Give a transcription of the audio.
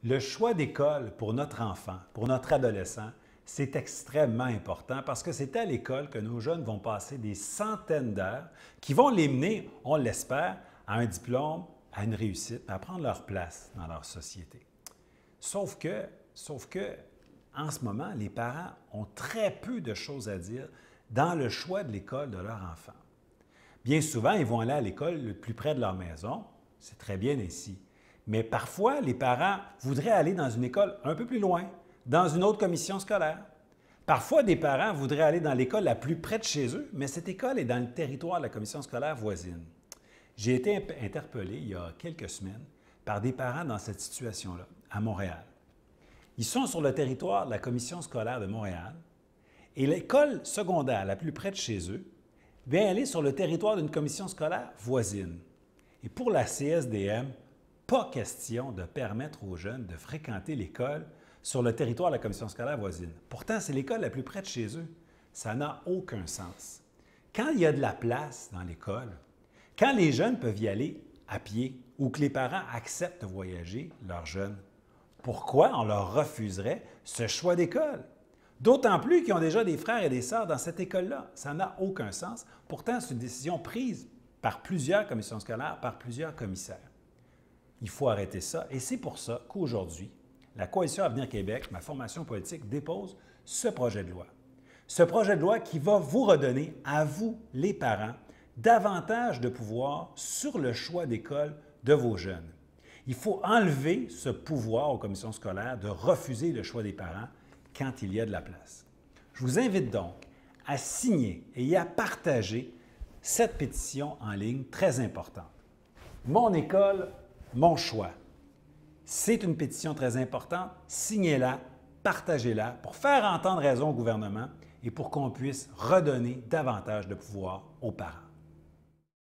Le choix d'école pour notre enfant, pour notre adolescent, c'est extrêmement important parce que c'est à l'école que nos jeunes vont passer des centaines d'heures qui vont les mener, on l'espère, à un diplôme, à une réussite, à prendre leur place dans leur société. Sauf que, en ce moment, les parents ont très peu de choses à dire dans le choix de l'école de leur enfant. Bien souvent, ils vont aller à l'école le plus près de leur maison, c'est très bien ainsi. Mais parfois, les parents voudraient aller dans une école un peu plus loin, dans une autre commission scolaire. Parfois, des parents voudraient aller dans l'école la plus près de chez eux, mais cette école est dans le territoire de la commission scolaire voisine. J'ai été interpellé il y a quelques semaines par des parents dans cette situation-là, à Montréal. Ils sont sur le territoire de la commission scolaire de Montréal et l'école secondaire la plus près de chez eux vient aller sur le territoire d'une commission scolaire voisine. Et pour la CSDM, pas question de permettre aux jeunes de fréquenter l'école sur le territoire de la commission scolaire voisine. Pourtant, c'est l'école la plus près de chez eux. Ça n'a aucun sens. Quand il y a de la place dans l'école, quand les jeunes peuvent y aller à pied ou que les parents acceptent de voyager leurs jeunes, pourquoi on leur refuserait ce choix d'école? D'autant plus qu'ils ont déjà des frères et des sœurs dans cette école-là. Ça n'a aucun sens. Pourtant, c'est une décision prise par plusieurs commissions scolaires, par plusieurs commissaires. Il faut arrêter ça et c'est pour ça qu'aujourd'hui, la Coalition Avenir Québec, ma formation politique, dépose ce projet de loi. Ce projet de loi qui va vous redonner, à vous, les parents, davantage de pouvoir sur le choix d'école de vos jeunes. Il faut enlever ce pouvoir aux commissions scolaires de refuser le choix des parents quand il y a de la place. Je vous invite donc à signer et à partager cette pétition en ligne très importante. Mon école, mon choix. C'est une pétition très importante. Signez-la, partagez-la pour faire entendre raison au gouvernement et pour qu'on puisse redonner davantage de pouvoir aux parents.